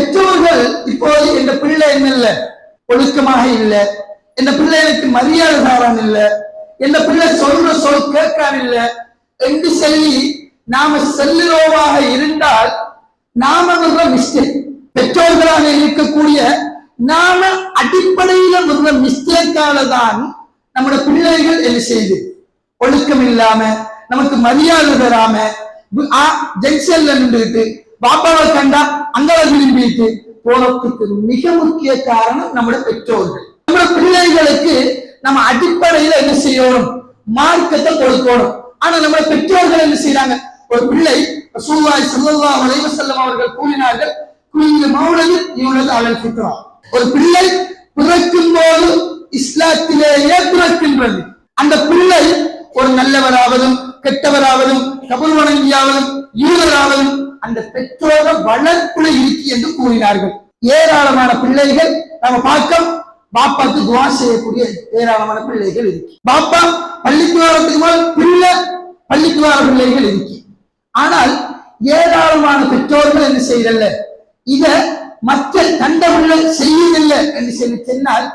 பெற்றோர்கள் இப்போது இந்த பிள்ளை என்ன இல்ல ஒழுக்கமாக இல்லை, இந்த பிள்ளைகளுக்கு மரியாதை தாரான் இல்லை, இந்த பிள்ளை சொல்ற சொல் கேட்கான் இல்லை என்று சொல்லி நாம செல்லுறவாக இருந்தால் நாம வர்ற மிஸ்டேக், பெற்றோர்களாக இருக்கக்கூடிய நாம அடிப்படையில வர்ற மிஸ்டேக்கால தான் நம்முடைய பிள்ளைகள் என்ன செய்து ஒழுக்கம் இல்லாம நமக்கு மரியாதை தராம ஜங்ஷன்ல நின்றுட்டு பாப்பாவை கண்டா அங்கே விரும்பிட்டு போனதுக்கு மிக முக்கிய காரணம் நம்முடைய பெற்றோர்கள். நம்முடைய பிள்ளைகளுக்கு நம்ம அடிப்படையில என்ன செய்யணும், மார்க்கத்தை கொடுக்கணும். ஆனா நம்ம பெற்றோர்கள் என்ன செய்யறாங்க, ஒரு பிள்ளை ரசூலுல்லாஹி ஸல்லல்லாஹு அலைஹி வஸல்லம் அவர்கள் கூறினார்கள், குல்லு மௌலதின் யூலது அலல் ஃபித்ரா, ஒரு பிள்ளை பிறக்கும் போது இஸ்லாத்திலேயே பிறக்கின்றது. அந்த பிள்ளை ஒரு நல்லவராவதும் கெட்டவராவதும் கபர் வணங்கியாவதும் யூதராவதும் அந்த பெற்றோர வளர்ப்புல இருக்கு என்று கூறினார்கள். ஏராளமான பிள்ளைகள் நம்ம பார்க்க பாப்பாக்கு துவா செய்யக்கூடிய ஏராளமான பிள்ளைகள் இருக்கு. பாப்பா பள்ளிக்கு வரத்துக்கு மேல் பிள்ளை பள்ளிக்கு வர பிள்ளைகள் இருக்கு. ஆனால் ஏராளமான பெற்றோர்கள் என்ன செய்யல, இத மற்ற கண்டவுள்ள செய்யவில்லை என்று சொல்லி சொன்னால்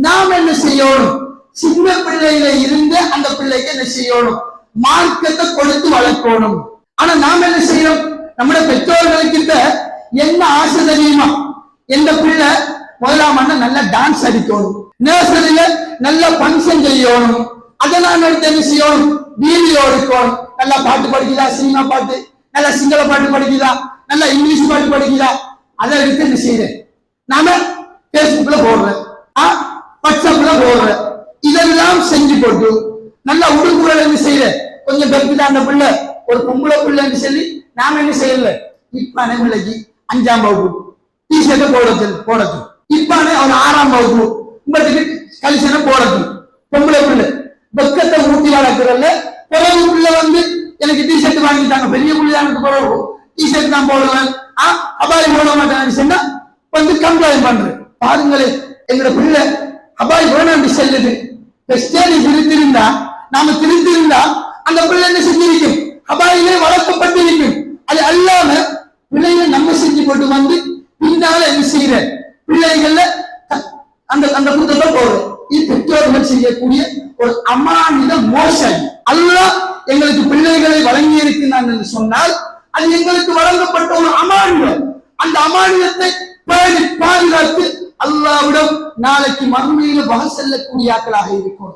நாம் என்ன செய்யணும், சின்ன பிள்ளையில இருந்து அந்த பிள்ளைக்கு என்ன செய்யணும், மார்க்கத்தை கொடுத்து வளர்க்கணும். ஆனா நாம் என்ன செய்யறோம், நம்முடைய பெற்றோர்களுக்கு என்ன ஆசை தெரியுமா, எந்த பிள்ளை முதலாம் ஆண்டு நல்லா டான்ஸ் அடிக்கணும், நர்சரியில நல்ல பங்கன் செய்யணும், அதெல்லாம் எடுத்து என்ன செய்யணும், வீடியோ எடுக்கணும், நல்லா பாட்டு படிக்குதா, சினிமா பாட்டு, நல்லா சிங்கள பாட்டு படிக்குதா, நல்லா இங்கிலீஷ் பாட்டு படிக்குதா, அதை எடுத்து என்ன செய்யறேன், நாம பேஸ்புக்ல போடுறேன், வாட்ஸ்அப்ல போடுறேன், இதெல்லாம் செஞ்சு போட்டு நல்லா உடுப்புகள் என்ன செய்யற, கொஞ்சம் பெருக்குதான் அந்த பிள்ளை ஒரு பொம்பளை பிள்ளைன்னு சொல்லி நாம என்ன செய்யல, இப்பானே பிள்ளைக்கு 5ஆம் வகுப்பு டிஷர்ட்டை போடட்டும், இப்பானே அவன் 6ஆம் வகுப்பு உங்களுக்கு கலிசனை போடட்டும், பொம்பளை பிள்ளை பக்கத்தை ஊட்டி வளர்க்கிறல்ல, பிறகு பிள்ளை வந்து எனக்கு டிஷர்ட் வாங்கிட்டாங்க, பெரிய பிள்ளையானது பிறகு டிஷர்ட் தான் போடுவேன், அபாய் போட மாட்டேன்னு சொன்னா வந்து கம்ப்ளைண்ட் பண்றேன். பாருங்களேன், எங்களோட பிள்ளை அபாய் வேணாண்டு செல்லுது, திருத்திருந்தா நாம திருத்திருந்தா அந்த பிள்ளை என்ன செஞ்சிருக்கும், அபாயிலே வளர்க்கப்பட்டிருக்கும். அது அல்லாம பிள்ளைகளை நம்ம செஞ்சு போட்டு வந்து பின்னால என்ன செய்யற பிள்ளைகள்ல அந்த அந்த கூட்டத்தை போடுறோம். இது பெற்றோர்கள் செய்யக்கூடிய ஒரு அமானித மோசடி. அல்லாஹ் எங்களுக்கு பிள்ளைகளை வழங்கி இருக்கிறான் என்று சொன்னால் அது எங்களுக்கு வழங்கப்பட்ட ஒரு அமானிதம். அந்த அமானிதத்தை பாதுகாத்து அல்லாஹ்விடம் நாளைக்கு மறுமையில வகை செல்லக்கூடிய ஆட்களாக இருக்கும்.